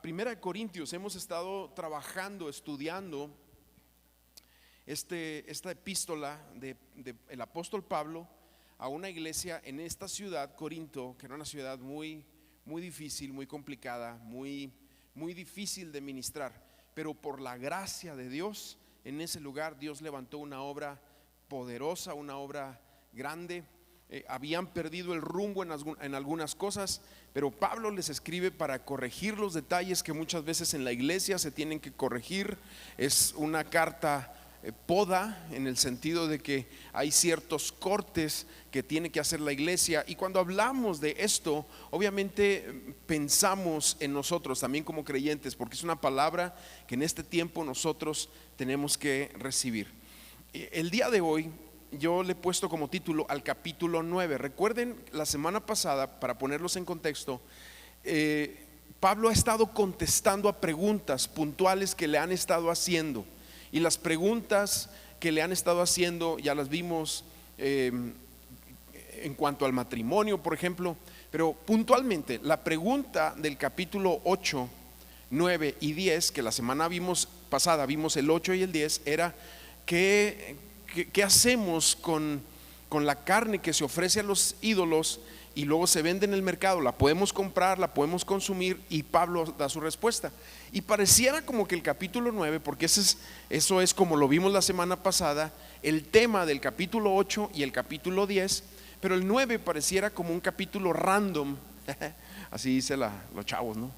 Primera de Corintios hemos estado trabajando, estudiando esta epístola del apóstol Pablo a una iglesia en esta ciudad, Corinto, que era una ciudad muy difícil, muy complicada, muy difícil de ministrar. Pero por la gracia de Dios, en ese lugar Dios levantó una obra poderosa, una obra grande. Habían perdido el rumbo en algunas cosas, pero Pablo les escribe para corregir los detalles que muchas veces en la iglesia se tienen que corregir. Es una carta poda, en el sentido de que hay ciertos cortes que tiene que hacer la iglesia, y cuando hablamos de esto, obviamente pensamos en nosotros también como creyentes, porque es una palabra que en este tiempo nosotros tenemos que recibir. El día de hoy yo le he puesto como título al capítulo 9. Recuerden, la semana pasada, para ponerlos en contexto, Pablo ha estado contestando a preguntas puntuales que le han estado haciendo. Y las preguntas que le han estado haciendo ya las vimos en cuanto al matrimonio, por ejemplo. Pero puntualmente, la pregunta del capítulo 8, 9 y 10, que la semana pasada vimos el 8 y el 10, era ¿qué hacemos con la carne que se ofrece a los ídolos y luego se vende en el mercado? ¿La podemos comprar? ¿La podemos consumir? Y Pablo da su respuesta. Y pareciera como que el capítulo 9, porque eso es como lo vimos la semana pasada, el tema del capítulo 8 y el capítulo 10, pero el 9 pareciera como un capítulo random, así dice los chavos, ¿no?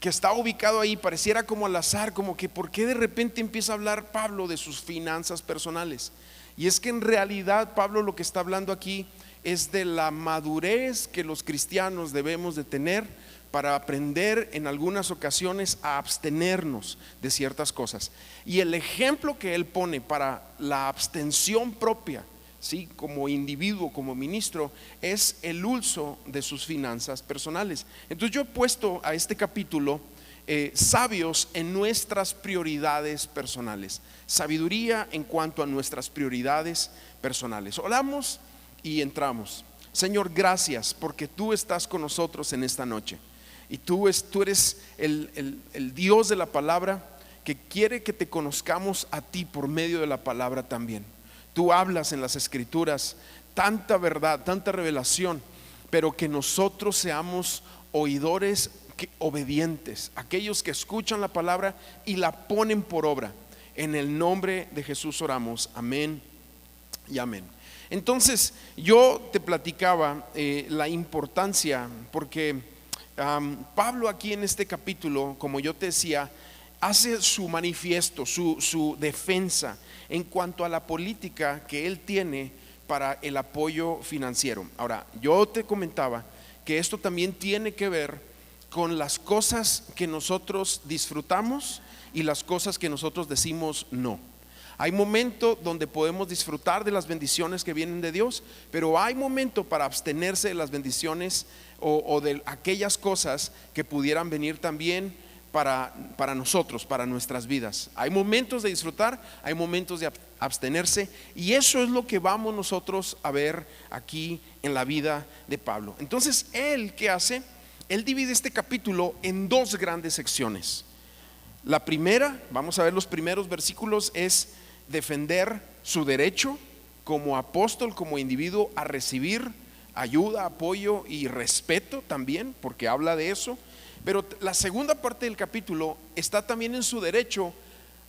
Que está ubicado ahí, pareciera como al azar, como que ¿por qué de repente empieza a hablar Pablo de sus finanzas personales? Y es que en realidad Pablo lo que está hablando aquí es de la madurez que los cristianos debemos de tener para aprender en algunas ocasiones a abstenernos de ciertas cosas. Y el ejemplo que él pone para la abstención propia, ¿sí?, como individuo, como ministro, es el uso de sus finanzas personales. Entonces yo he puesto a este capítulo sabios en nuestras prioridades personales, sabiduría en cuanto a nuestras prioridades personales. Oramos y entramos. Señor, gracias porque tú estás con nosotros en esta noche, y tú eres el Dios de la palabra, que quiere que te conozcamos a ti por medio de la palabra también. Tú hablas en las escrituras tanta verdad, tanta revelación, pero que nosotros seamos oidores obedientes, aquellos que escuchan la palabra y la ponen por obra. En el nombre de Jesús oramos, amén y amén. Entonces yo te platicaba la importancia, porque Pablo aquí en este capítulo, como yo te decía, hace su manifiesto, su defensa en cuanto a la política que él tiene para el apoyo financiero. Ahora, yo te comentaba que esto también tiene que ver con las cosas que nosotros disfrutamos y las cosas que nosotros decimos no. Hay momento donde podemos disfrutar de las bendiciones que vienen de Dios, pero hay momento para abstenerse de las bendiciones o de aquellas cosas que pudieran venir también para nosotros, para nuestras vidas. Hay momentos de disfrutar, hay momentos de abstenerse, y eso es lo que vamos nosotros a ver aquí en la vida de Pablo. Entonces, él, ¿qué hace? Él divide este capítulo en dos grandes secciones. La primera, vamos a ver los primeros versículos, es defender su derecho como apóstol, como individuo, a recibir ayuda, apoyo y respeto también, porque habla de eso. Pero la segunda parte del capítulo está también en su derecho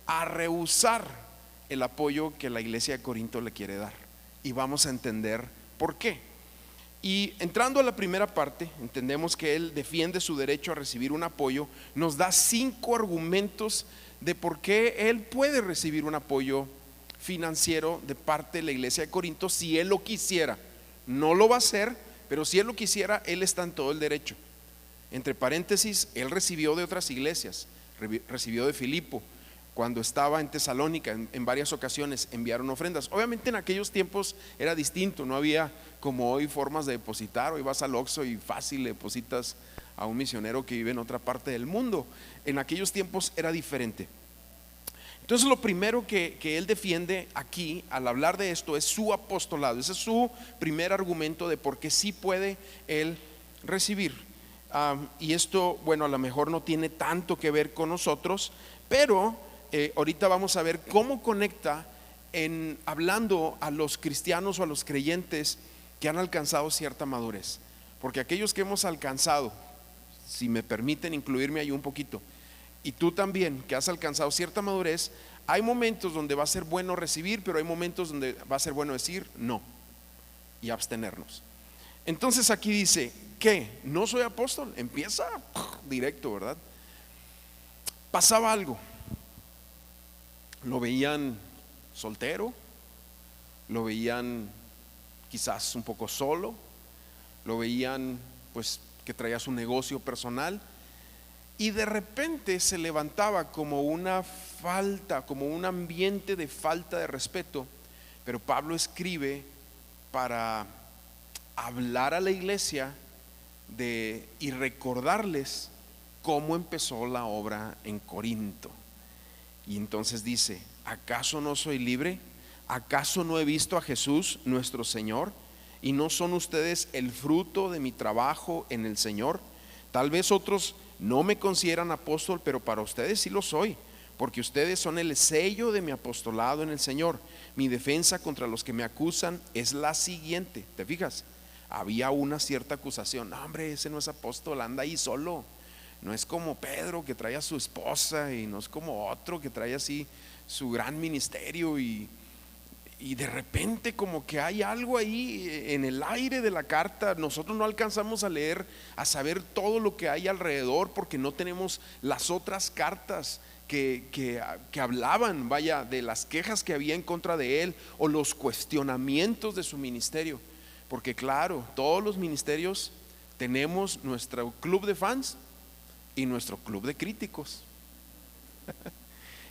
a rehusar el apoyo que la iglesia de Corinto le quiere dar, y vamos a entender por qué. Y entrando a la primera parte, entendemos que él defiende su derecho a recibir un apoyo. Nos da 5 argumentos de por qué él puede recibir un apoyo financiero de parte de la iglesia de Corinto si él lo quisiera. No lo va a hacer, pero si él lo quisiera, él está en todo el derecho. Entre paréntesis, él recibió de otras iglesias, recibió de Filipo. Cuando estaba en Tesalónica, en varias ocasiones enviaron ofrendas. Obviamente en aquellos tiempos era distinto, no había como hoy formas de depositar. Hoy vas al Oxxo y fácil le depositas a un misionero que vive en otra parte del mundo. En aquellos tiempos era diferente. Entonces lo primero que él defiende aquí al hablar de esto es su apostolado. Ese es su primer argumento de por qué sí puede él recibir. Y esto, bueno, a lo mejor no tiene tanto que ver con nosotros, pero ahorita vamos a ver cómo conecta en hablando a los cristianos o a los creyentes que han alcanzado cierta madurez. Porque aquellos que hemos alcanzado, si me permiten incluirme ahí un poquito, y tú también que has alcanzado cierta madurez, hay momentos donde va a ser bueno recibir, pero hay momentos donde va a ser bueno decir no y abstenernos. Entonces aquí dice, ¿qué? ¿No soy apóstol? Empieza directo, ¿verdad? Pasaba algo, lo veían soltero, lo veían quizás un poco solo, lo veían pues que traía su negocio personal, y de repente se levantaba como una falta, como un ambiente de falta de respeto. Pero Pablo escribe para hablar a la iglesia y recordarles cómo empezó la obra en Corinto. Y entonces dice, ¿acaso no soy libre? ¿Acaso no he visto a Jesús nuestro Señor? ¿Y no son ustedes el fruto de mi trabajo en el Señor? Tal vez otros no me consideran apóstol, pero para ustedes sí lo soy, porque ustedes son el sello de mi apostolado en el Señor. Mi defensa contra los que me acusan es la siguiente. ¿Te fijas? Había una cierta acusación. No, hombre, ese no es apóstol, anda ahí solo. No es como Pedro que trae a su esposa, y no es como otro que trae así su gran ministerio, y de repente como que hay algo ahí en el aire de la carta. Nosotros no alcanzamos a leer, a saber todo lo que hay alrededor, porque no tenemos las otras cartas que hablaban, vaya, de las quejas que había en contra de él o los cuestionamientos de su ministerio. Porque claro, todos los ministerios tenemos nuestro club de fans y nuestro club de críticos.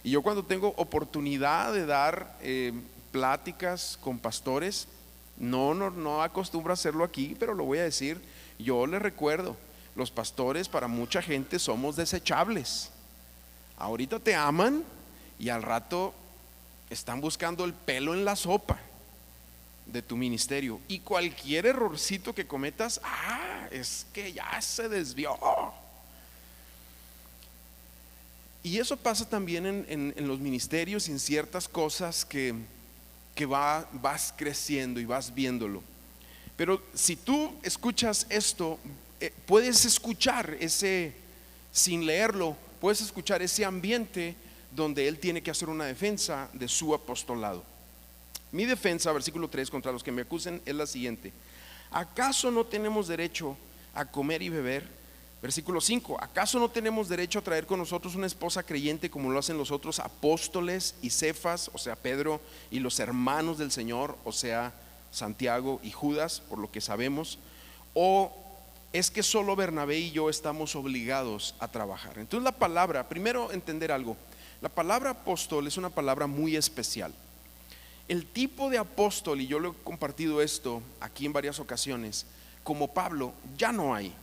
Y yo cuando tengo oportunidad de dar pláticas con pastores, no acostumbro a hacerlo aquí, pero lo voy a decir. Yo les recuerdo, los pastores para mucha gente somos desechables. Ahorita te aman y al rato están buscando el pelo en la sopa de tu ministerio, y cualquier errorcito que cometas, es que ya se desvió. Y eso pasa también en los ministerios y en ciertas cosas que vas creciendo y vas viéndolo. Pero si tú escuchas esto, puedes escuchar ese, sin leerlo, puedes escuchar ese ambiente donde él tiene que hacer una defensa de su apostolado. Mi defensa, versículo 3, contra los que me acusen es la siguiente: ¿acaso no tenemos derecho a comer y beber? Versículo 5, ¿acaso no tenemos derecho a traer con nosotros una esposa creyente como lo hacen los otros apóstoles y Cefas, o sea Pedro, y los hermanos del Señor, o sea Santiago y Judas, por lo que sabemos? ¿O es que solo Bernabé y yo estamos obligados a trabajar? Entonces la palabra, primero entender algo, la palabra apóstol es una palabra muy especial. El tipo de apóstol, y yo lo he compartido esto aquí en varias ocasiones, como Pablo, ya no hay.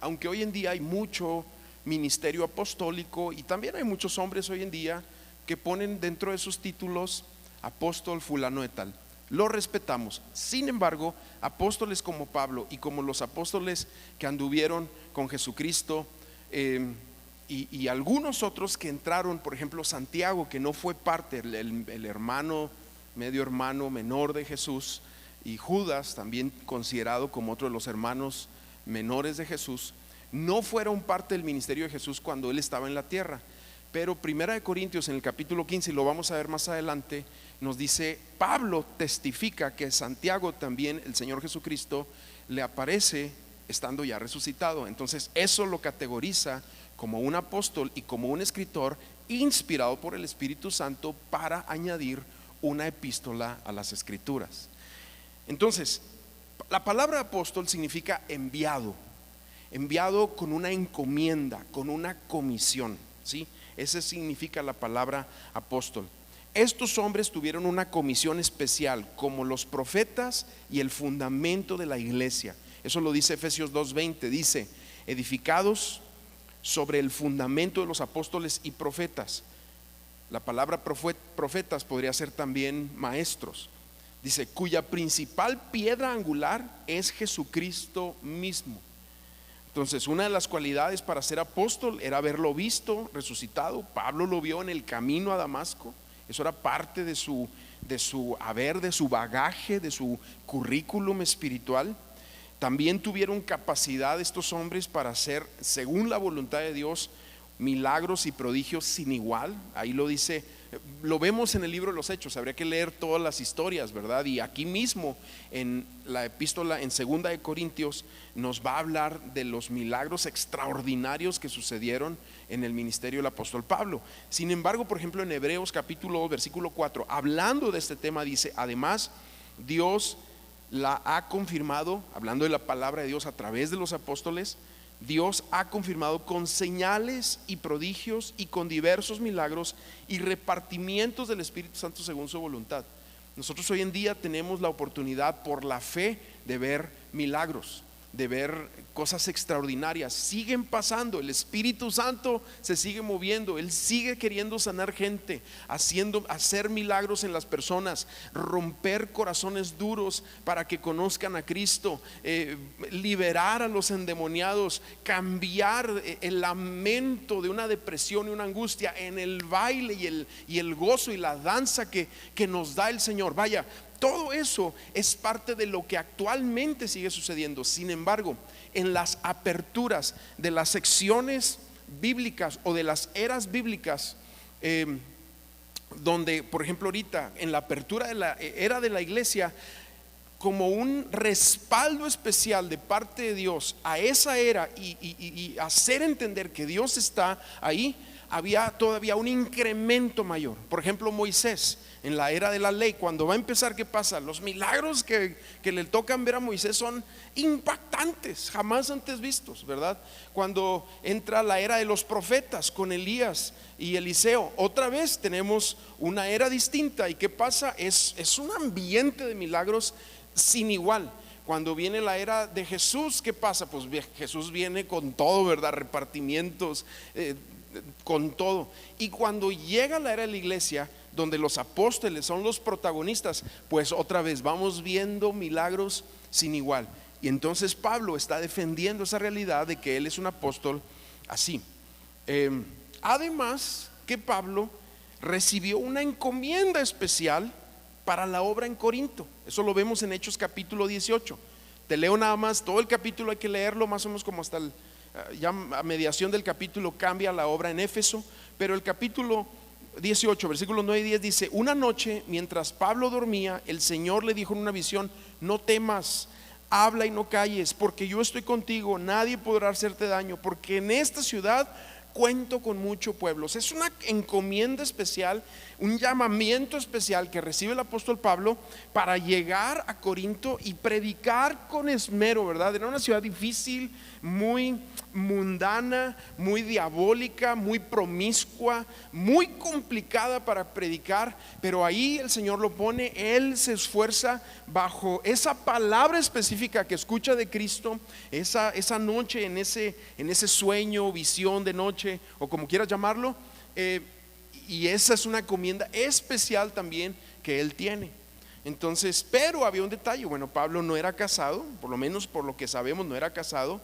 Aunque hoy en día hay mucho ministerio apostólico, y también hay muchos hombres hoy en día que ponen dentro de sus títulos apóstol fulano de tal. Lo respetamos. Sin embargo, apóstoles como Pablo y como los apóstoles que anduvieron con Jesucristo, y algunos otros que entraron, por ejemplo Santiago, que no fue parte, el hermano, medio hermano menor de Jesús, y Judas, también considerado como otro de los hermanos menores de Jesús, no fueron parte del ministerio de Jesús cuando él estaba en la tierra. Pero Primera de Corintios en el capítulo 15, y lo vamos a ver más adelante, nos dice, Pablo testifica que Santiago también, el Señor Jesucristo, le aparece estando ya resucitado. Entonces eso lo categoriza como un apóstol y como un escritor inspirado por el Espíritu Santo para añadir una epístola a las Escrituras. Entonces, la palabra apóstol significa enviado con una encomienda, con una comisión, ¿sí? Ese significa la palabra apóstol. Estos hombres tuvieron una comisión especial como los profetas y el fundamento de la iglesia. Eso lo dice Efesios 2:20, dice, edificados sobre el fundamento de los apóstoles y profetas. La palabra profetas podría ser también maestros. Dice, cuya principal piedra angular es Jesucristo mismo. Entonces, una de las cualidades para ser apóstol era haberlo visto resucitado. Pablo lo vio en el camino a Damasco. Eso era parte de su haber, de su bagaje, de su currículum espiritual. También tuvieron capacidad estos hombres para hacer, según la voluntad de Dios, milagros y prodigios sin igual. Ahí lo dice, lo vemos en el libro de los Hechos. Habría que leer todas las historias, ¿verdad? Y aquí mismo en la epístola, en 2 de Corintios, nos va a hablar de los milagros extraordinarios que sucedieron en el ministerio del apóstol Pablo. Sin embargo, por ejemplo, en Hebreos capítulo 2 versículo 4, hablando de este tema, dice: además, Dios la ha confirmado, hablando de la palabra de Dios a través de los apóstoles. Dios ha confirmado con señales y prodigios y con diversos milagros y repartimientos del Espíritu Santo según su voluntad. Nosotros hoy en día tenemos la oportunidad, por la fe, de ver milagros, de ver cosas extraordinarias. Siguen pasando, el Espíritu Santo se sigue moviendo, Él sigue queriendo sanar gente, hacer milagros en las personas, romper corazones duros para que conozcan a Cristo, liberar a los endemoniados, cambiar el lamento de una depresión y una angustia en el baile y el gozo y la danza que nos da el Señor. Vaya, todo eso es parte de lo que actualmente sigue sucediendo. Sin embargo, en las aperturas de las secciones bíblicas o de las eras bíblicas, donde, por ejemplo, ahorita en la apertura de la era de la iglesia, como un respaldo especial de parte de Dios a esa era y hacer entender que Dios está ahí, había todavía un incremento mayor. Por ejemplo, Moisés, en la era de la ley, cuando va a empezar, ¿qué pasa? Los milagros que le tocan ver a Moisés son impactantes, jamás antes vistos, ¿verdad? Cuando entra la era de los profetas con Elías y Eliseo, otra vez tenemos una era distinta. ¿Y qué pasa? Es un ambiente de milagros sin igual. Cuando viene la era de Jesús, ¿qué pasa? Pues Jesús viene con todo, ¿verdad? Repartimientos, con todo. Y cuando llega la era de la iglesia, donde los apóstoles son los protagonistas, pues otra vez vamos viendo milagros sin igual. Y entonces Pablo está defendiendo esa realidad de que él es un apóstol así. Además que Pablo recibió una encomienda especial para la obra en Corinto. Eso lo vemos en Hechos capítulo 18. Te leo nada más, todo el capítulo hay que leerlo más o menos como hasta ya a mediación del capítulo cambia la obra en Éfeso. Pero el capítulo 18, versículos 9 y 10 dice: una noche, mientras Pablo dormía, el Señor le dijo en una visión: no temas, habla y no calles, porque yo estoy contigo, nadie podrá hacerte daño, porque en esta ciudad cuento con mucho pueblo. Es una encomienda especial, un llamamiento especial que recibe el apóstol Pablo para llegar a Corinto y predicar con esmero, ¿verdad? Era una ciudad difícil, muy mundana, muy diabólica, muy promiscua, muy complicada para predicar, pero ahí el Señor lo pone. Él se esfuerza bajo esa palabra específica que escucha de Cristo esa noche, en ese sueño, visión de noche, o como quieras llamarlo, y esa es una encomienda especial también que él tiene. Entonces, pero había un detalle. Bueno, Pablo no era casado, por lo menos por lo que sabemos no era casado,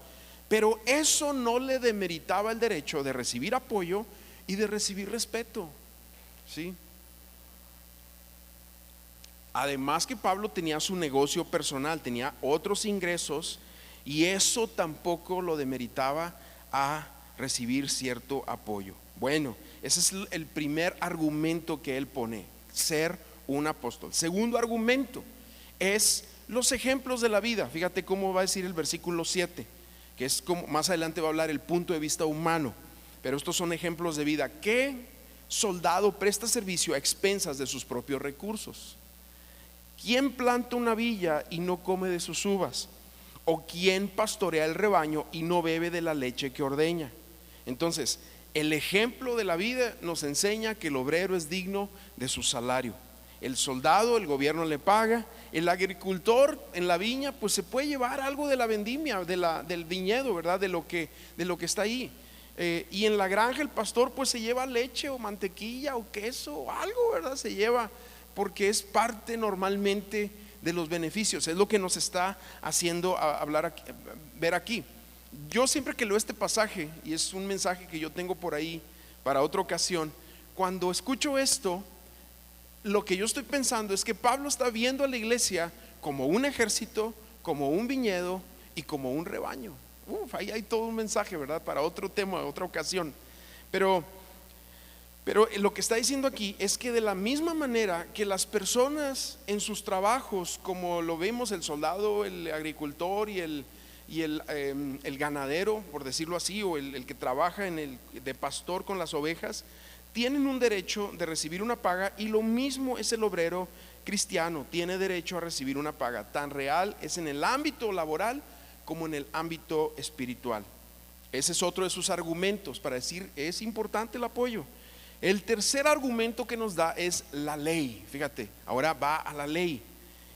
pero eso no le demeritaba el derecho de recibir apoyo y de recibir respeto, ¿sí? Además que Pablo tenía su negocio personal, tenía otros ingresos, y eso tampoco lo demeritaba a recibir cierto apoyo. Bueno, ese es el primer argumento que él pone: ser un apóstol. Segundo argumento es los ejemplos de la vida. Fíjate cómo va a decir el versículo 7, que es como más adelante va a hablar el punto de vista humano, pero estos son ejemplos de vida. ¿Qué soldado presta servicio a expensas de sus propios recursos? ¿Quién planta una viña y no come de sus uvas? ¿O quién pastorea el rebaño y no bebe de la leche que ordeña? Entonces, el ejemplo de la vida nos enseña que el obrero es digno de su salario. El soldado, el gobierno le paga. El agricultor en la viña, pues se puede llevar algo de la vendimia, del viñedo, ¿verdad? De lo que está ahí. Y en la granja el pastor pues se lleva leche o mantequilla o queso o algo, ¿verdad? Se lleva, porque es parte normalmente de los beneficios. Es lo que nos está haciendo ver aquí. Yo siempre que leo este pasaje, y es un mensaje que yo tengo por ahí para otra ocasión, cuando escucho esto, lo que yo estoy pensando es que Pablo está viendo a la iglesia como un ejército, como un viñedo y como un rebaño. Ahí hay todo un mensaje, ¿verdad? Para otro tema, otra ocasión. Pero lo que está diciendo aquí es que de la misma manera que las personas en sus trabajos, como lo vemos, el soldado, el agricultor y el ganadero, por decirlo así, o el que trabaja de pastor con las ovejas, tienen un derecho de recibir una paga, y lo mismo es el obrero cristiano, tiene derecho a recibir una paga. Tan real es en el ámbito laboral como en el ámbito espiritual. Ese es otro de sus argumentos para decir es importante el apoyo. El tercer argumento que nos da es la ley. Fíjate, ahora va a la ley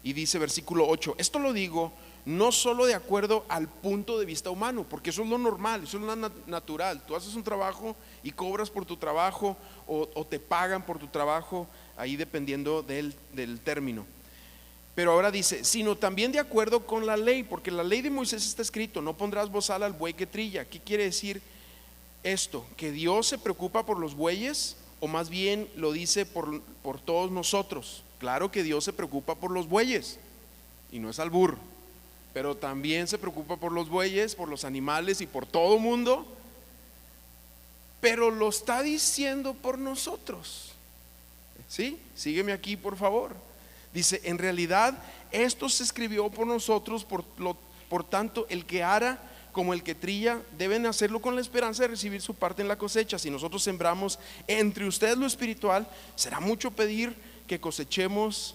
y dice versículo 8: esto lo digo no solo de acuerdo al punto de vista humano, porque eso es lo normal, eso es lo natural. Tú haces un trabajo y cobras por tu trabajo, o te pagan por tu trabajo, ahí dependiendo del término. Pero ahora dice, sino también de acuerdo con la ley, porque la ley de Moisés está escrito: no pondrás bozal al buey que trilla. ¿Qué quiere decir esto? ¿Que Dios se preocupa por los bueyes? O más bien lo dice por todos nosotros. Claro que Dios se preocupa por los bueyes, y no es albur, pero también se preocupa por los bueyes, por los animales y por todo mundo, pero lo está diciendo por nosotros. ¿Sí? Sígueme aquí, por favor. Dice, en realidad esto se escribió por nosotros, por tanto el que ara como el que trilla deben hacerlo con la esperanza de recibir su parte en la cosecha. Si nosotros sembramos entre ustedes lo espiritual, será mucho pedir que cosechemos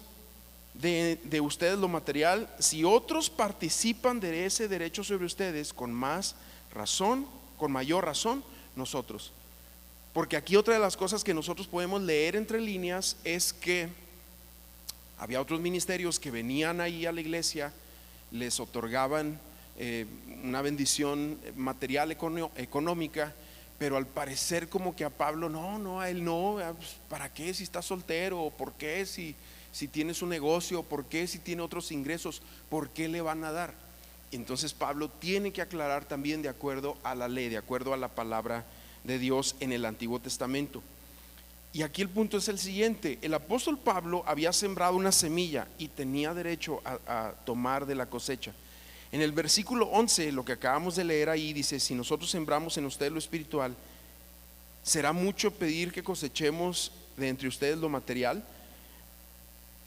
de ustedes lo material. Si otros participan de ese derecho sobre ustedes, con más razón, con mayor razón nosotros. Porque aquí otra de las cosas que nosotros podemos leer entre líneas es que había otros ministerios que venían ahí a la iglesia, les otorgaban una bendición material económica, pero al parecer como que a Pablo no, a él no. ¿Para qué si está soltero? ¿O por qué si tiene su negocio? ¿Por qué si tiene otros ingresos? ¿Por qué le van a dar? Entonces Pablo tiene que aclarar también de acuerdo a la ley, de acuerdo a la palabra de Dios en el Antiguo Testamento. Y aquí el punto es el siguiente: el apóstol Pablo había sembrado una semilla y tenía derecho a tomar de la cosecha. En el versículo 11, lo que acabamos de leer ahí, dice: si nosotros sembramos en ustedes lo espiritual, ¿será mucho pedir que cosechemos de entre ustedes lo material?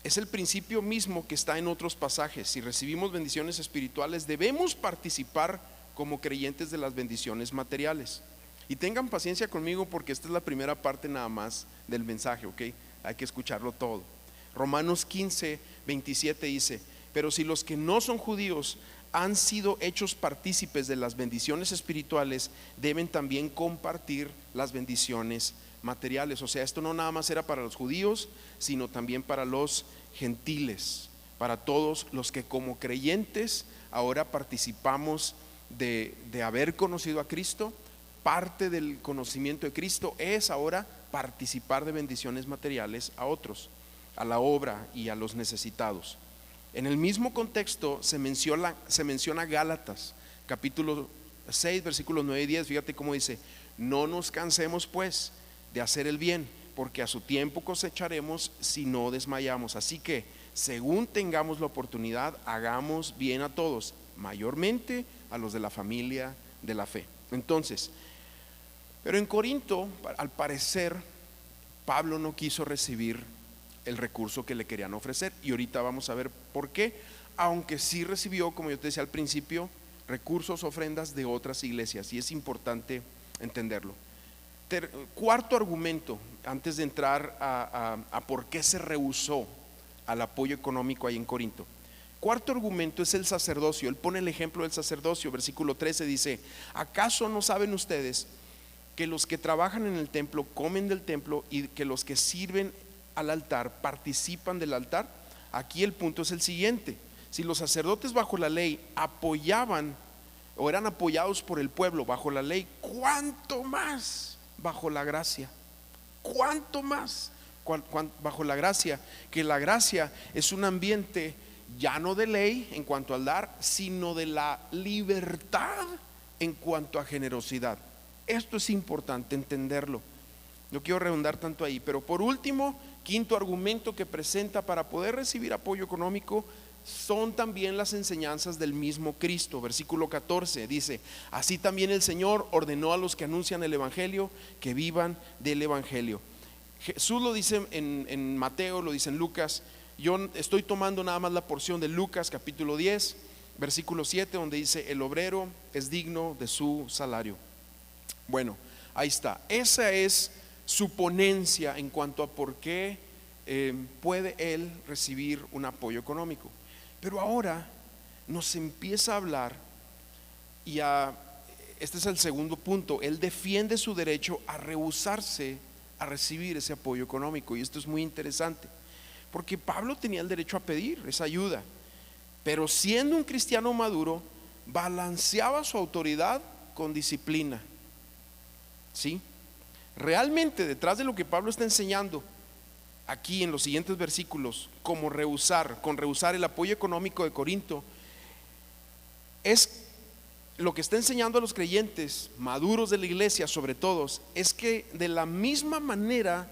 Es el principio mismo que está en otros pasajes. Si recibimos bendiciones espirituales, debemos participar como creyentes de las bendiciones materiales. Y tengan paciencia conmigo, porque esta es la primera parte nada más del mensaje, ¿ok? Hay que escucharlo todo. Romanos 15, 27 dice: pero si los que no son judíos han sido hechos partícipes de las bendiciones espirituales, deben también compartir las bendiciones materiales. O sea, esto no nada más era para los judíos, sino también para los gentiles, para todos los que como creyentes ahora participamos de haber conocido a Cristo. Parte del conocimiento de Cristo es ahora participar de bendiciones materiales a otros, a la obra y a los necesitados. En el mismo contexto se menciona Gálatas capítulo 6 versículos 9 y 10. Fíjate cómo dice: no nos cansemos pues de hacer el bien, porque a su tiempo cosecharemos si no desmayamos. Así que según tengamos la oportunidad, hagamos bien a todos, mayormente a los de la familia de la fe. Entonces, pero en Corinto, al parecer, Pablo no quiso recibir el recurso que le querían ofrecer, y ahorita vamos a ver por qué, aunque sí recibió, como yo te decía al principio, recursos, ofrendas de otras iglesias, y es importante entenderlo. Cuarto argumento, antes de entrar a por qué se rehusó al apoyo económico ahí en Corinto. Cuarto argumento es el sacerdocio. Él pone el ejemplo del sacerdocio. Versículo 13 dice: ¿acaso no saben ustedes que los que trabajan en el templo comen del templo, y que los que sirven al altar participan del altar? Aquí el punto es el siguiente: si los sacerdotes bajo la ley apoyaban o eran apoyados por el pueblo bajo la ley, ¿cuánto más bajo la gracia? ¿Cuánto más bajo la gracia? Que la gracia es un ambiente ya no de ley en cuanto al dar, sino de la libertad en cuanto a generosidad. Esto es importante entenderlo. No quiero redundar tanto ahí, pero por último, quinto argumento que presenta para poder recibir apoyo económico son también las enseñanzas del mismo Cristo. Versículo 14 dice: así también el Señor ordenó a los que anuncian el Evangelio que vivan del Evangelio. Jesús lo dice en Mateo, lo dice en Lucas. Yo estoy tomando nada más la porción de Lucas capítulo 10 versículo 7, donde dice: el obrero es digno de su salario. Bueno, ahí está. Esa es su ponencia en cuanto a por qué puede él recibir un apoyo económico. Pero ahora nos empieza a hablar este es el segundo punto. Él defiende su derecho a rehusarse a recibir ese apoyo económico. Y esto es muy interesante, porque Pablo tenía el derecho a pedir esa ayuda, pero siendo un cristiano maduro, balanceaba su autoridad con disciplina. ¿Sí? Realmente detrás de lo que Pablo está enseñando aquí en los siguientes versículos, con rehusar el apoyo económico de Corinto, es lo que está enseñando a los creyentes maduros de la iglesia, sobre todo, es que de la misma manera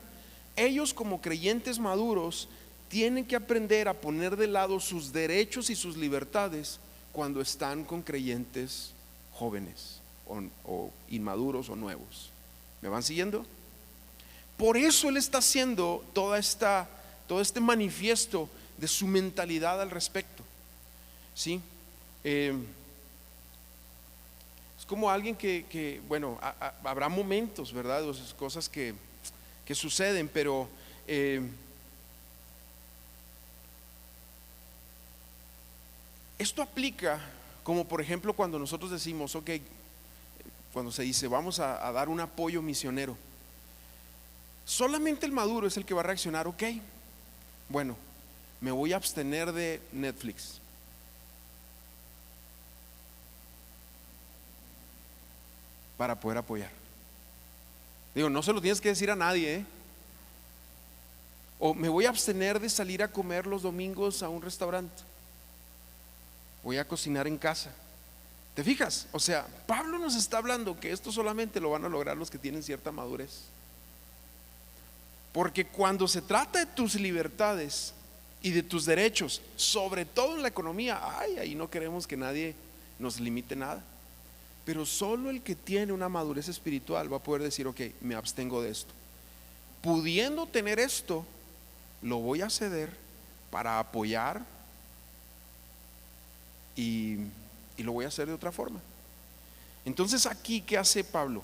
ellos, como creyentes maduros, tienen que aprender a poner de lado sus derechos y sus libertades cuando están con creyentes jóvenes o inmaduros o nuevos. ¿Me van siguiendo? Por eso él está haciendo todo este manifiesto de su mentalidad al respecto. ¿Sí? Es como alguien que bueno, habrá momentos, ¿verdad? Cosas que suceden, pero esto aplica como por ejemplo cuando nosotros decimos, ok, cuando se dice vamos a dar un apoyo misionero, solamente el maduro es el que va a reaccionar, ok, bueno, me voy a abstener de Netflix. Para poder apoyar. Digo, no se lo tienes que decir a nadie, ¿eh? O me voy a abstener de salir a comer los domingos a un restaurante. Voy a cocinar en casa. ¿Te fijas? O sea, Pablo nos está hablando que esto solamente lo van a lograr los que tienen cierta madurez. Porque cuando se trata de tus libertades y de tus derechos, sobre todo en la economía, ahí no queremos que nadie nos limite nada. Pero solo el que tiene una madurez espiritual va a poder decir, ok, me abstengo de esto. Pudiendo tener esto, lo voy a ceder para apoyar y lo voy a hacer de otra forma. Entonces aquí, ¿qué hace Pablo?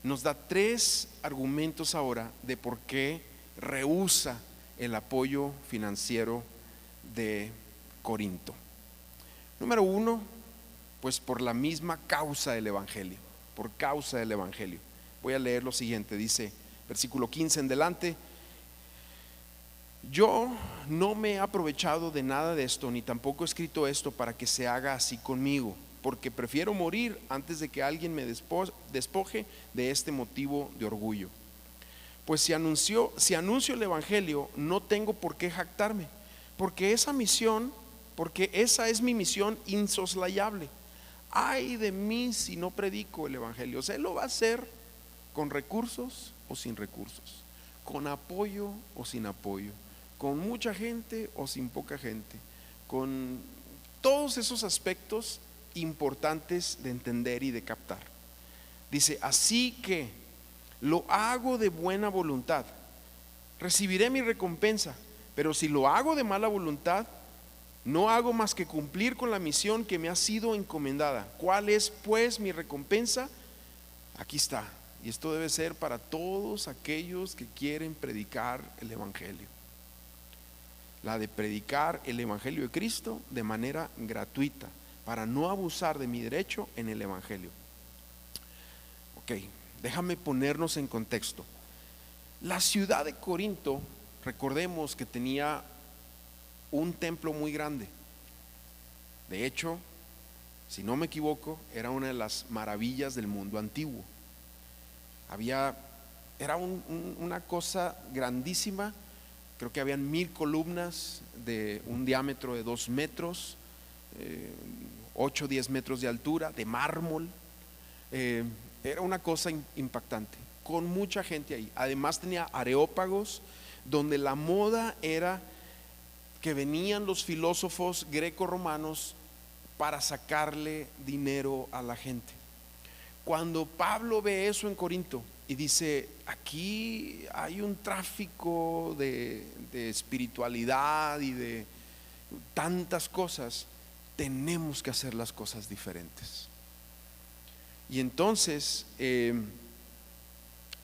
Nos da 3 argumentos ahora de por qué rehúsa el apoyo financiero de Corinto. Número 1, pues por la misma causa del Evangelio, por causa del Evangelio. Voy a leer lo siguiente, dice versículo 15 en adelante: yo no me he aprovechado de nada de esto, ni tampoco he escrito esto para que se haga así conmigo, porque prefiero morir antes de que alguien me despoje de este motivo de orgullo. Pues si anuncio el Evangelio, no tengo por qué jactarme, porque esa es mi misión insoslayable. Ay de mí si no predico el Evangelio. O sea, él lo va a hacer con recursos o sin recursos, con apoyo o sin apoyo, con mucha gente o sin poca gente, con todos esos aspectos importantes de entender y de captar. Dice, así que lo hago de buena voluntad, recibiré mi recompensa, pero si lo hago de mala voluntad, no hago más que cumplir con la misión que me ha sido encomendada. ¿Cuál es pues mi recompensa? Aquí está. Y esto debe ser para todos aquellos que quieren predicar el Evangelio. La de predicar el Evangelio de Cristo de manera gratuita, para no abusar de mi derecho en el Evangelio. Ok, déjame ponernos en contexto. La ciudad de Corinto, recordemos que tenía un templo muy grande. De hecho, si no me equivoco, era una de las maravillas del mundo antiguo. Era una cosa grandísima. Creo que habían 1000 columnas de un diámetro de 2 metros, 8 o 10 metros de altura, de mármol. Eh, Era una cosa impactante, con mucha gente ahí. Además tenía areópagos, donde la moda era que venían los filósofos greco-romanos para sacarle dinero a la gente. Cuando Pablo ve eso en Corinto y dice, aquí hay un tráfico de espiritualidad y de tantas cosas, tenemos que hacer las cosas diferentes. Y entonces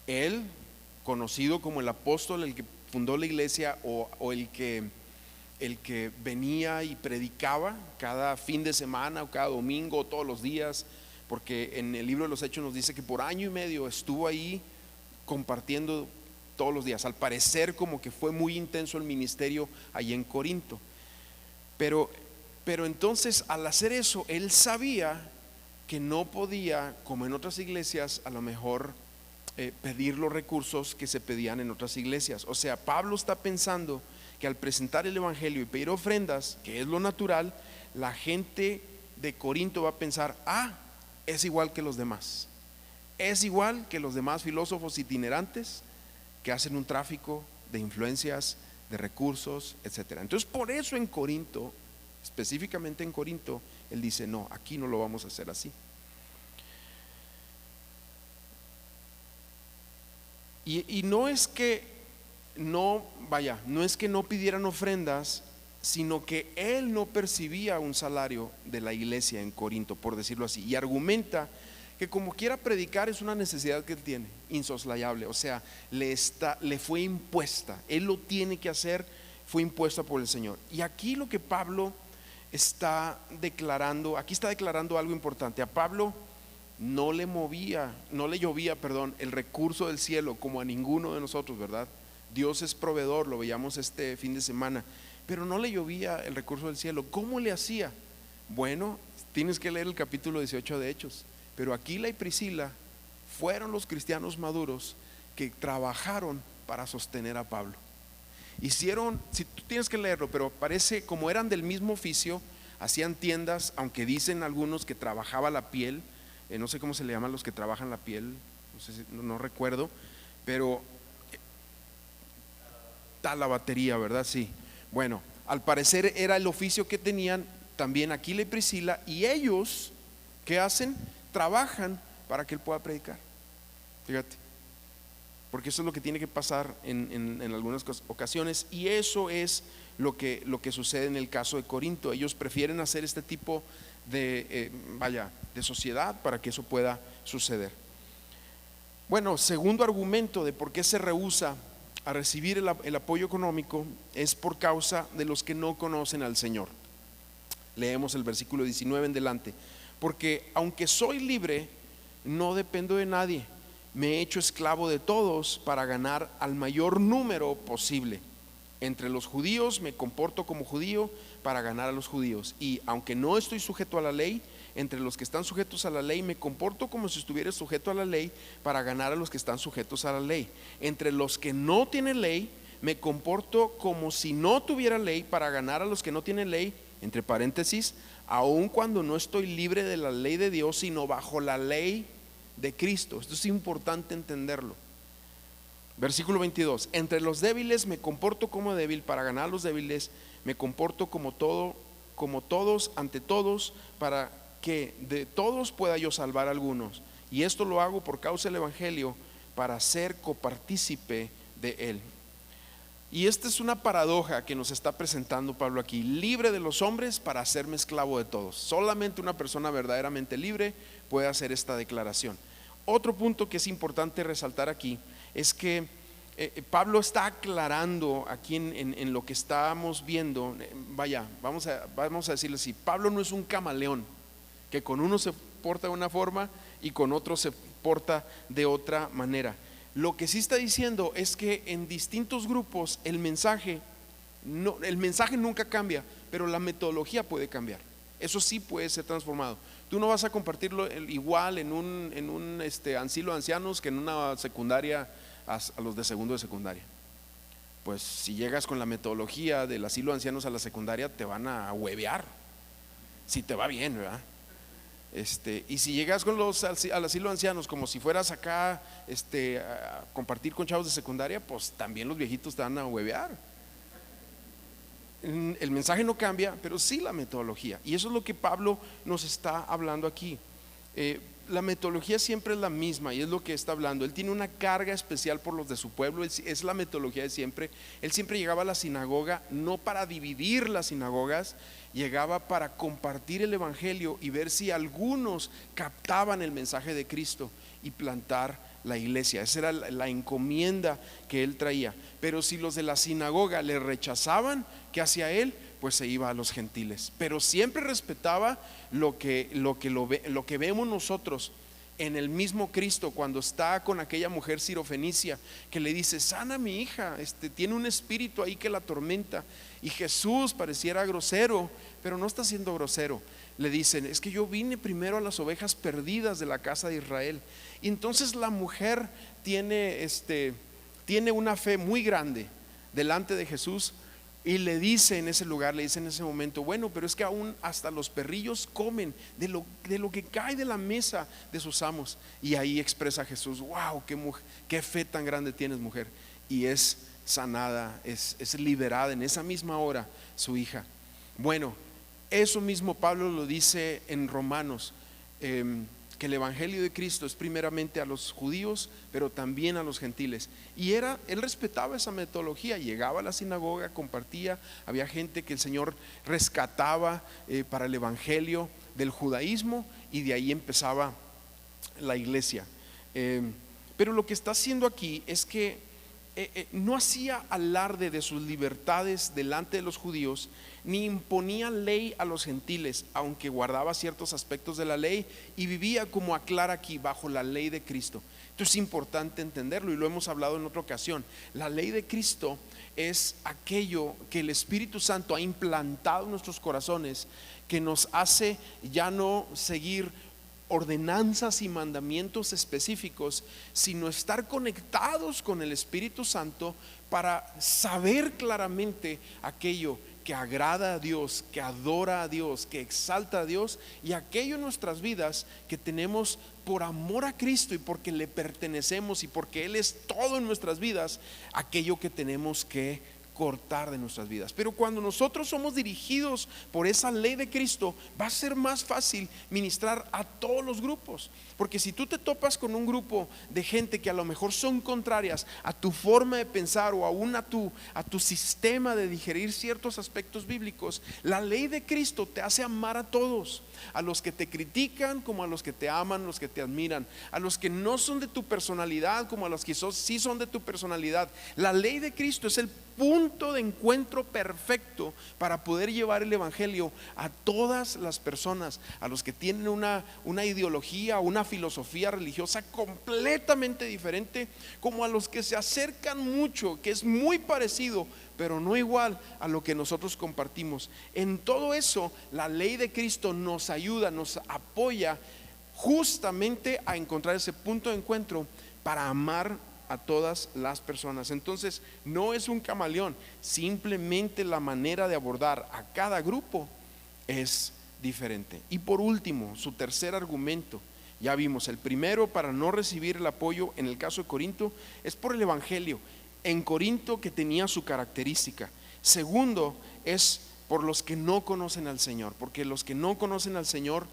él, conocido como el apóstol, el que fundó la iglesia, o el que venía y predicaba cada fin de semana o cada domingo o todos los días, porque en el libro de los Hechos nos dice que por año y medio estuvo ahí compartiendo todos los días. Al parecer como que fue muy intenso el ministerio allí en Corinto, pero entonces al hacer eso él sabía que no podía, como en otras iglesias, a lo mejor pedir los recursos que se pedían en otras iglesias. O sea, Pablo está pensando que al presentar el evangelio y pedir ofrendas, que es lo natural, la gente de Corinto va a pensar, es igual que los demás, es igual que los demás filósofos itinerantes que hacen un tráfico de influencias, de recursos, etcétera. Entonces por eso en Corinto, específicamente en Corinto, él dice, no, aquí no lo vamos a hacer así. Y no es que no pidieran ofrendas, sino que él no percibía un salario de la iglesia en Corinto, por decirlo así, y argumenta que como quiera predicar es una necesidad que él tiene, insoslayable. O sea, le fue impuesta, él lo tiene que hacer, fue impuesta por el Señor. Y aquí lo que Pablo está declarando algo importante. A Pablo no le llovía el recurso del cielo como a ninguno de nosotros, ¿verdad? Dios es proveedor, lo veíamos este fin de semana, pero no le llovía el recurso del cielo. ¿Cómo le hacía? Bueno, tienes que leer el capítulo 18 de Hechos. Pero Aquila y Priscila fueron los cristianos maduros que trabajaron para sostener a Pablo. Hicieron, si tú tienes que leerlo, pero parece como eran del mismo oficio, hacían tiendas, aunque dicen algunos que trabajaba la piel, no sé cómo se le llaman los que trabajan la piel, no recuerdo, pero talabatería, ¿verdad? Sí. Bueno, al parecer era el oficio que tenían también Aquila y Priscila, y ellos, ¿qué hacen? Trabajan para que él pueda predicar. Fíjate, porque eso es lo que tiene que pasar en algunas ocasiones, y eso es lo que sucede en el caso de Corinto. Ellos prefieren hacer este tipo de sociedad para que eso pueda suceder. Bueno, segundo argumento de por qué se rehúsa a recibir el apoyo económico es por causa de los que no conocen al Señor. Leemos el versículo 19 en delante. Porque aunque soy libre, no dependo de nadie. Me he hecho esclavo de todos para ganar al mayor número posible. Entre los judíos me comporto como judío para ganar a los judíos. Y aunque no estoy sujeto a la ley, entre los que están sujetos a la ley me comporto como si estuviera sujeto a la ley para ganar a los que están sujetos a la ley. Entre los que no tienen ley me comporto como si no tuviera ley para ganar a los que no tienen ley, entre paréntesis, aun cuando no estoy libre de la ley de Dios, sino bajo la ley de Cristo. Esto es importante entenderlo. Versículo 22. Entre los débiles me comporto como débil para ganar a los débiles. Me comporto como todos ante todos, para que de todos pueda yo salvar a algunos. Y esto lo hago por causa del evangelio, para ser copartícipe de él. Y esta es una paradoja que nos está presentando Pablo aquí: libre de los hombres para hacerme esclavo de todos. Solamente una persona verdaderamente libre puede hacer esta declaración. Otro punto que es importante resaltar aquí es que Pablo está aclarando aquí en lo que estamos viendo. Vamos a decirlo así: Pablo no es un camaleón que con uno se porta de una forma y con otro se porta de otra manera. Lo que sí está diciendo es que en distintos grupos el mensaje nunca cambia, pero la metodología puede cambiar. Eso sí puede ser transformado. Tú no vas a compartirlo igual en un asilo de ancianos que en una secundaria a los de segundo de secundaria. Pues si llegas con la metodología del asilo de ancianos a la secundaria, te van a huevear, si te va bien, ¿verdad? Y si llegas con al asilo de ancianos como si fueras acá a compartir con chavos de secundaria, pues también los viejitos te van a huevear. El mensaje no cambia, pero sí la metodología. Y eso es lo que Pablo nos está hablando aquí. La metodología siempre es la misma y es lo que está hablando. Él tiene una carga especial por los de su pueblo, es la metodología de siempre. Él siempre llegaba a la sinagoga no para dividir las sinagogas, llegaba para compartir el evangelio y ver si algunos captaban el mensaje de Cristo y plantar la iglesia. Esa era la encomienda que él traía. Pero si los de la sinagoga le rechazaban, ¿qué hacía él? Pues se iba a los gentiles, pero siempre respetaba lo que vemos nosotros en el mismo Cristo cuando está con aquella mujer sirofenicia que le dice: sana mi hija, tiene un espíritu ahí que la atormenta. Y Jesús pareciera grosero, pero no está siendo grosero. Le dicen: es que yo vine primero a las ovejas perdidas de la casa de Israel. Y entonces la mujer tiene una fe muy grande delante de Jesús. Y le dice en ese lugar, le dice en ese momento: bueno, pero es que aún hasta los perrillos comen de lo que cae de la mesa de sus amos. Y ahí expresa Jesús: wow, qué fe tan grande tienes, mujer. Y es sanada, es liberada en esa misma hora su hija. Bueno, eso mismo Pablo lo dice en Romanos, que el evangelio de Cristo es primeramente a los judíos, pero también a los gentiles. Y él respetaba esa metodología, llegaba a la sinagoga, compartía, había gente que el Señor rescataba para el evangelio del judaísmo, y de ahí empezaba la iglesia. Pero lo que está haciendo aquí es que no hacía alarde de sus libertades delante de los judíos, ni imponía ley a los gentiles, aunque guardaba ciertos aspectos de la ley y vivía, como aclara aquí, bajo la ley de Cristo. Esto es importante entenderlo y lo hemos hablado en otra ocasión. La ley de Cristo es aquello que el Espíritu Santo ha implantado en nuestros corazones, que nos hace ya no seguir ordenanzas y mandamientos específicos, sino estar conectados con el Espíritu Santo para saber claramente aquello que agrada a Dios, que adora a Dios, que exalta a Dios, y aquello en nuestras vidas que tenemos por amor a Cristo y porque le pertenecemos y porque Él es todo en nuestras vidas, aquello que tenemos que cortar de nuestras vidas. Pero cuando nosotros somos dirigidos por esa ley de Cristo, va a ser más fácil ministrar a todos los grupos. Porque si tú te topas con un grupo de gente que a lo mejor son contrarias a tu forma de pensar o aún a tu sistema de digerir ciertos aspectos bíblicos, la ley de Cristo te hace amar a todos, a los que te critican como a los que te aman, los que te admiran, a los que no son de tu personalidad como a los que sí son de tu personalidad. La ley de Cristo es el punto de encuentro perfecto para poder llevar el evangelio a todas las personas, a los que tienen una ideología, una filosofía religiosa completamente diferente, como a los que se acercan mucho, que es muy parecido pero no igual a lo que nosotros compartimos. En todo eso la ley de Cristo nos ayuda, nos apoya justamente a encontrar ese punto de encuentro para amar a todas las personas. Entonces no es un camaleón, simplemente la manera de abordar a cada grupo es diferente. Y por último, su tercer argumento, ya vimos el primero: para no recibir el apoyo en el caso de Corinto, es por el evangelio en Corinto, que tenía su característica. Segundo, es por los que no conocen al Señor, porque los que no conocen al Señor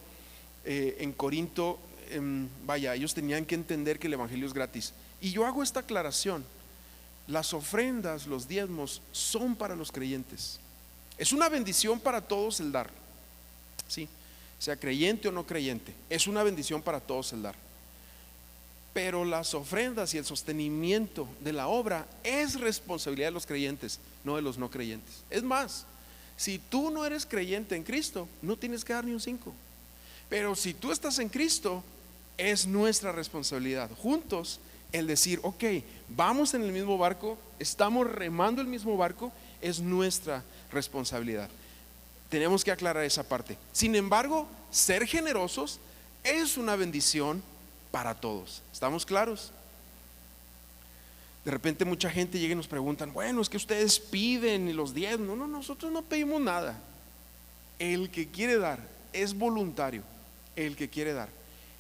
en Corinto, ellos tenían que entender que el evangelio es gratis. Y yo hago esta aclaración: las ofrendas, los diezmos son para los creyentes. Es una bendición para todos el dar, sí, sea creyente o no creyente, es una bendición para todos el dar. Pero las ofrendas y el sostenimiento de la obra es responsabilidad de los creyentes, no de los no creyentes. Es más, si tú no eres creyente en Cristo, no tienes que dar ni un 5. Pero si tú estás en Cristo, es nuestra responsabilidad juntos el decir: ok, vamos en el mismo barco, estamos remando el mismo barco, es nuestra responsabilidad. Tenemos que aclarar esa parte. Sin embargo, ser generosos es una bendición para todos. ¿Estamos claros? De repente mucha gente llega y nos preguntan: bueno, es que ustedes piden y los diezmos. No, nosotros no pedimos nada. El que quiere dar es voluntario. el que quiere dar.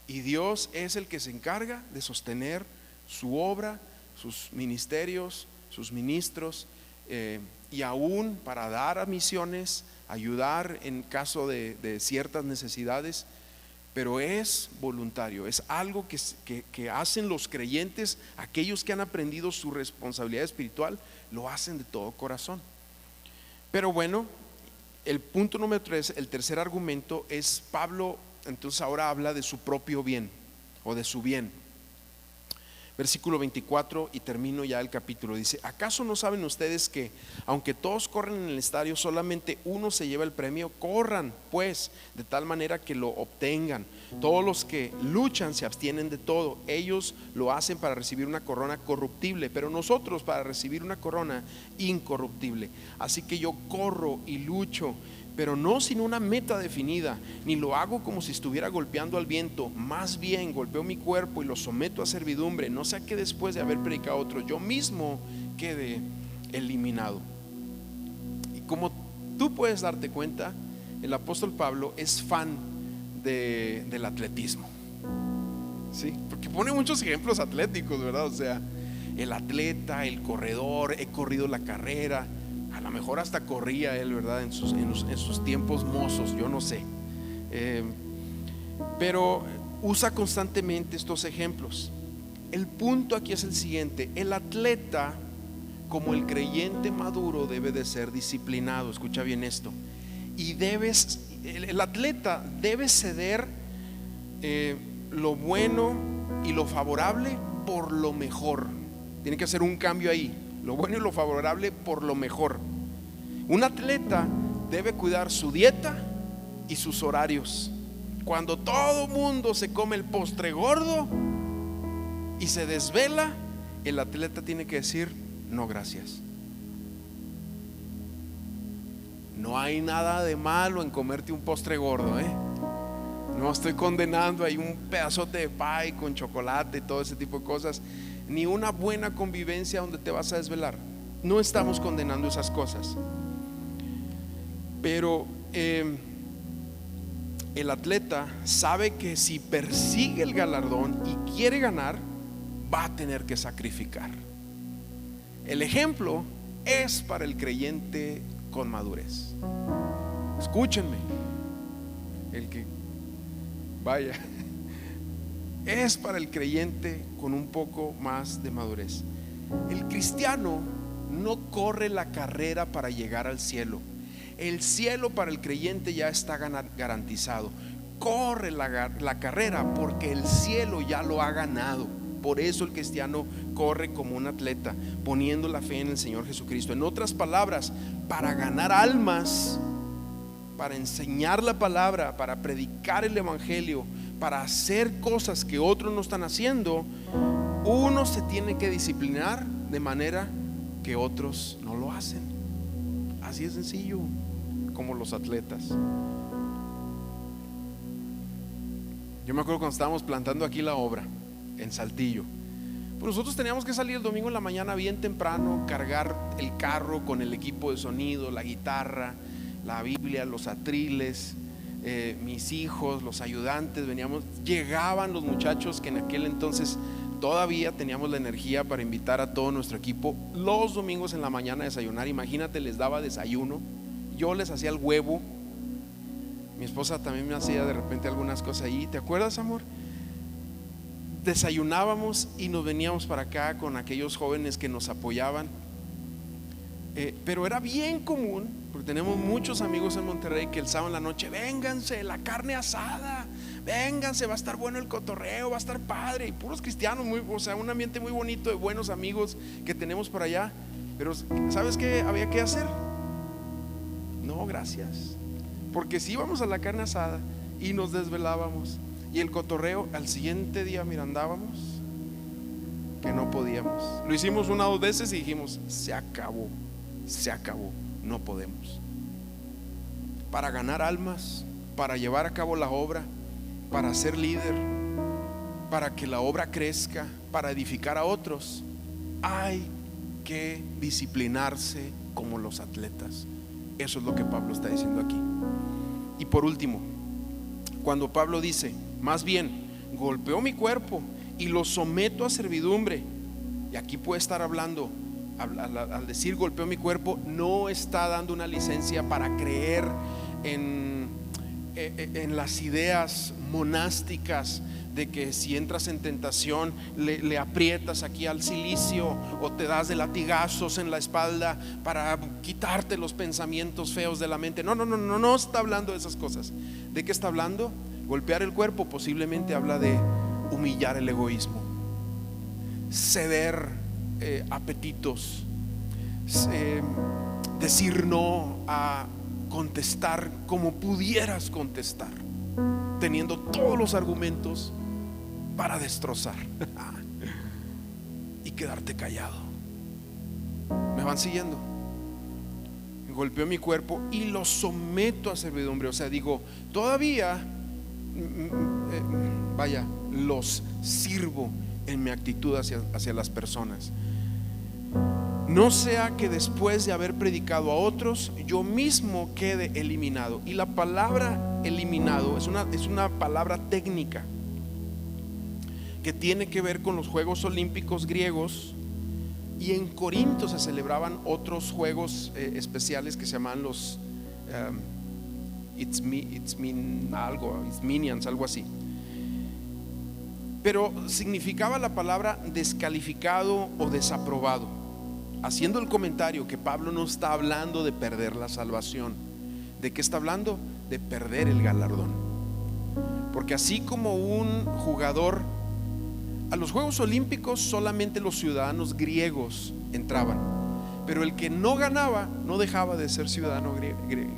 Y Dios es el que se encarga de sostener su obra, sus ministerios, sus ministros, y aún para dar a misiones, ayudar en caso de ciertas necesidades. Pero es voluntario, es algo que hacen los creyentes, aquellos que han aprendido su responsabilidad espiritual, lo hacen de todo corazón. Pero bueno, el punto número 3, el tercer argumento es Pablo, entonces ahora habla de su propio bien o de su bien. Versículo 24 y termino ya el capítulo. Dice: ¿acaso no saben ustedes que aunque todos corren en el estadio, solamente uno se lleva el premio? Corran pues de tal manera que lo obtengan. Todos los que luchan se abstienen de todo. Ellos lo hacen para recibir una corona corruptible, pero nosotros para recibir una corona incorruptible. Así que yo corro y lucho, pero no sin una meta definida, ni lo hago como si estuviera golpeando al viento. Más bien golpeo mi cuerpo y lo someto a servidumbre, no sea que después de haber predicado a otro, yo mismo quede eliminado. Y como tú puedes darte cuenta, el apóstol Pablo es fan del atletismo, ¿sí? Porque pone muchos ejemplos atléticos, ¿verdad? O sea, el atleta, el corredor, he corrido la carrera. A lo mejor hasta corría él, ¿verdad? En sus tiempos mozos, yo no sé. Pero usa constantemente estos ejemplos. El punto aquí es el siguiente: el atleta, como el creyente maduro, debe de ser disciplinado. Escucha bien esto. Y el atleta debe ceder lo bueno y lo favorable por lo mejor. Tiene que hacer un cambio ahí: lo bueno y lo favorable por lo mejor. Un atleta debe cuidar su dieta y sus horarios. Cuando todo mundo se come el postre gordo y se desvela, el atleta tiene que decir: no, gracias. No hay nada de malo en comerte un postre gordo, No estoy condenando ahí un pedazote de pie con chocolate, todo ese tipo de cosas, ni una buena convivencia donde te vas a desvelar. No estamos condenando esas cosas. Pero el atleta sabe que si persigue el galardón y quiere ganar, va a tener que sacrificar. El ejemplo es para el creyente con madurez. Escúchenme, el que vaya, es para el creyente con un poco más de madurez. El cristiano no corre la carrera para llegar al cielo. El cielo para el creyente ya está garantizado. Corre la carrera porque el cielo ya lo ha ganado. Por eso el cristiano corre como un atleta, poniendo la fe en el Señor Jesucristo. En otras palabras, para ganar almas, para enseñar la palabra, para predicar el evangelio, para hacer cosas que otros no están haciendo, uno se tiene que disciplinar de manera que otros no lo hacen. Así es sencillo, como los atletas. Yo me acuerdo cuando estábamos plantando aquí la obra en Saltillo, pues nosotros teníamos que salir el domingo en la mañana bien temprano, cargar el carro con el equipo de sonido, la guitarra, la Biblia, los atriles, mis hijos, los ayudantes. Llegaban los muchachos que en aquel entonces todavía teníamos la energía para invitar a todo nuestro equipo los domingos en la mañana a desayunar. Imagínate, les daba desayuno, yo les hacía el huevo, mi esposa también me hacía de repente algunas cosas ahí. ¿Te acuerdas, amor? Desayunábamos y nos veníamos para acá con aquellos jóvenes que nos apoyaban. Pero era bien común, porque tenemos muchos amigos en Monterrey, que el sábado en la noche: vénganse, la carne asada, vénganse, va a estar bueno el cotorreo, va a estar padre. Y puros cristianos, o sea, un ambiente muy bonito de buenos amigos que tenemos por allá. Pero ¿sabes qué había que hacer? No, gracias. Porque si íbamos a la carne asada y nos desvelábamos, y el cotorreo, al siguiente día, mira, andábamos que no podíamos. Lo hicimos una o dos veces y dijimos: se acabó, no podemos. Para ganar almas, para llevar a cabo la obra, para ser líder, para que la obra crezca, para edificar a otros, hay que disciplinarse como los atletas. Eso es lo que Pablo está diciendo aquí. Y por último, cuando Pablo dice, más bien, golpeo mi cuerpo y lo someto a servidumbre. Y aquí puede estar hablando, al decir golpeo mi cuerpo, no está dando una licencia para creer en las ideas monásticas de que si entras en tentación le aprietas aquí al cilicio o te das de latigazos en la espalda para quitarte los pensamientos feos de la mente. No está hablando de esas cosas. ¿De qué está hablando? Golpear el cuerpo posiblemente habla de humillar el egoísmo, ceder apetitos, decir no a contestar como pudieras contestar, teniendo todos los argumentos para destrozar y quedarte callado. ¿Me van siguiendo? Golpeo mi cuerpo y lo someto a servidumbre. O sea, digo, todavía los sirvo en mi actitud hacia las personas. No sea que después de haber predicado a otros, yo mismo quede eliminado. Y la palabra eliminado es una palabra técnica que tiene que ver con los Juegos Olímpicos griegos. Y en Corinto se celebraban otros juegos especiales que se llamaban los Ismenians, algo así. Pero significaba la palabra descalificado o desaprobado, haciendo el comentario que Pablo no está hablando de perder la salvación. ¿De qué está hablando? De perder el galardón. Porque así como un jugador, a los Juegos Olímpicos solamente los ciudadanos griegos entraban, pero el que no ganaba no dejaba de ser ciudadano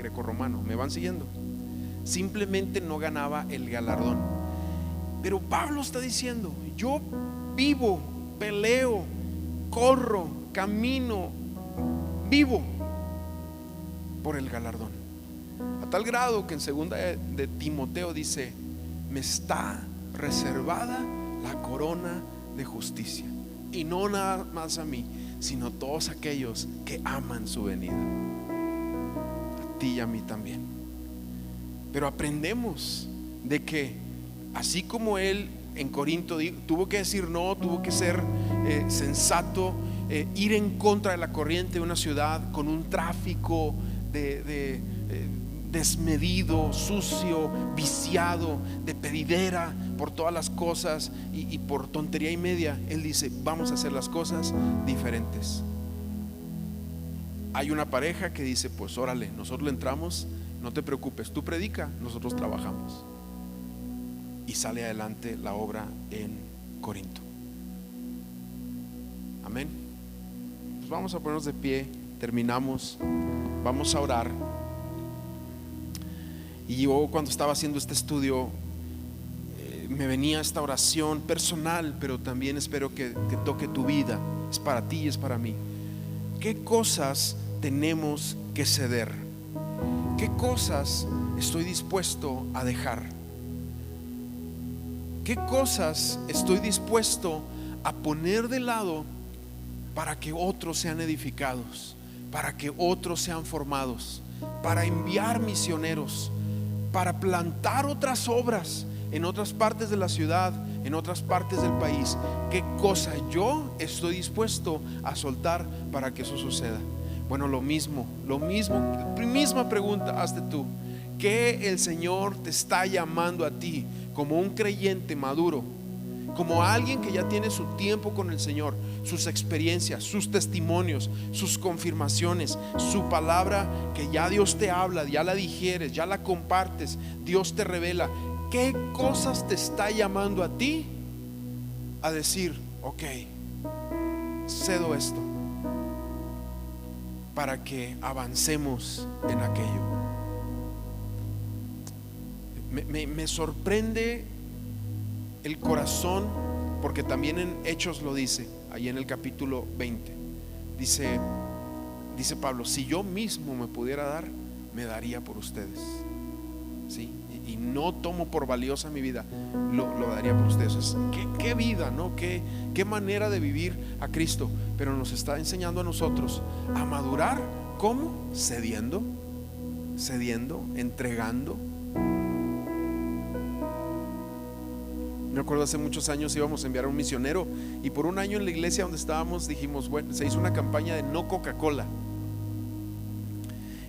grecorromano. ¿Me van siguiendo? Simplemente no ganaba el galardón. Pero Pablo está diciendo, yo vivo, peleo, corro, camino, vivo por el galardón, a tal grado que en segunda de Timoteo dice, me está reservada la corona de justicia, y no nada más a mí, sino a todos aquellos que aman su venida, a ti y a mí también. Pero aprendemos de que así como él en Corinto tuvo que decir no, tuvo que ser sensato, ir en contra de la corriente de una ciudad con un tráfico desmedido, sucio, viciado, de pedidera por todas las cosas y por tontería y media. Él dice, vamos a hacer las cosas diferentes. Hay una pareja que dice, pues órale, nosotros le entramos, no te preocupes, tú predica, nosotros trabajamos. Y sale adelante la obra en Corinto. Amén. Pues vamos a ponernos de pie, terminamos, vamos a orar. Y yo cuando estaba haciendo este estudio me venía esta oración personal, pero también espero que toque tu vida. Es para ti y es para mí. ¿Qué cosas tenemos que ceder? ¿Qué cosas estoy dispuesto a dejar? ¿Qué cosas estoy dispuesto a poner de lado para que otros sean edificados, para que otros sean formados, para enviar misioneros, para plantar otras obras en otras partes de la ciudad, en otras partes del país? ¿Qué cosa yo estoy dispuesto a soltar para que eso suceda? Bueno, lo misma pregunta hazte tú. ¿Qué el Señor te está llamando a ti como un creyente maduro, como alguien que ya tiene su tiempo con el Señor, sus experiencias, sus testimonios, sus confirmaciones, su palabra que ya Dios te habla, ya la digieres, ya la compartes, Dios te revela? ¿Qué cosas te está llamando a ti a decir, ok, cedo esto para que avancemos en aquello? Me sorprende el corazón, porque también en Hechos lo dice, ahí en el capítulo 20, dice Pablo, si yo mismo me pudiera dar, me daría por ustedes, ¿sí? Y no tomo por valiosa mi vida, lo daría por ustedes. ¿Qué vida, ¿no? ¿Qué manera de vivir a Cristo? Pero nos está enseñando a nosotros a madurar. ¿Cómo? Cediendo, entregando. Me acuerdo hace muchos años íbamos a enviar a un misionero y por un año en la iglesia donde estábamos dijimos, bueno, se hizo una campaña de no Coca-Cola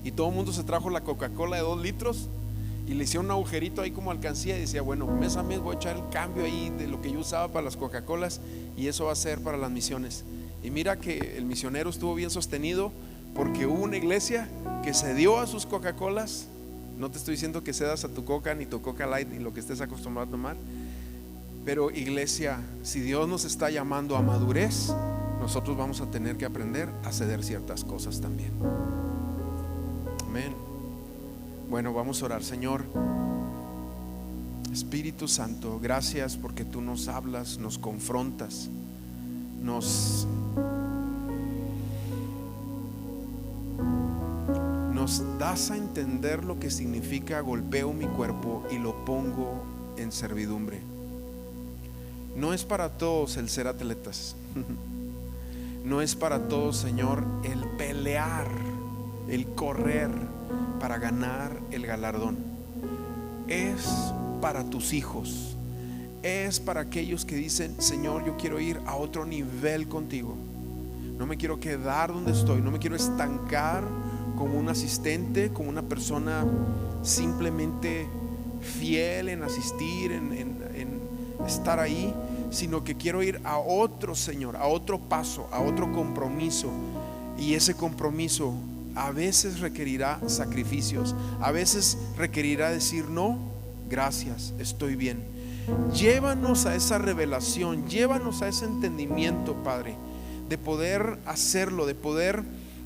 y todo el mundo se trajo la Coca-Cola de 2 litros y le hicieron un agujerito ahí como alcancía y decía, bueno, mes a mes voy a echar el cambio ahí de lo que yo usaba para las Coca-Colas y eso va a ser para las misiones. Y mira que el misionero estuvo bien sostenido porque hubo una iglesia que se dio a sus Coca-Colas. No te estoy diciendo que cedas a tu Coca ni tu Coca Light ni lo que estés acostumbrado a tomar, pero iglesia, si Dios nos está llamando a madurez, nosotros vamos a tener que aprender a ceder ciertas cosas también. Amén. Bueno, vamos a orar. Señor, Espíritu Santo, gracias porque tú nos hablas, nos confrontas, nos das a entender lo que significa golpeo mi cuerpo y lo pongo en servidumbre. No es para todos el ser atletas. No es para todos, Señor, el pelear, el correr para ganar el galardón. Es para tus hijos. Es para aquellos que dicen, Señor, yo quiero ir a otro nivel contigo. No me quiero quedar donde estoy. No me quiero estancar como un asistente, como una persona simplemente fiel en asistir, en estar ahí, sino que quiero ir a otro, Señor, a otro paso, a otro compromiso. Y ese compromiso a veces requerirá sacrificios, a veces requerirá decir no, gracias, estoy bien. Llévanos a esa revelación, llévanos a ese entendimiento, Padre, de poder hacerlo, de poder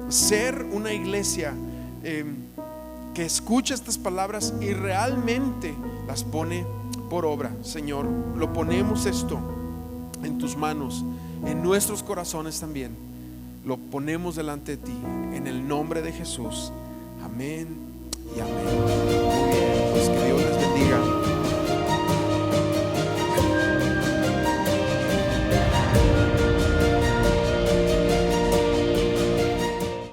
ser una iglesia que escucha estas palabras y realmente las pone por obra. Señor, lo ponemos esto en tus manos, en nuestros corazones también. Lo ponemos delante de ti, en el nombre de Jesús. Amén y amén. Muy bien, pues,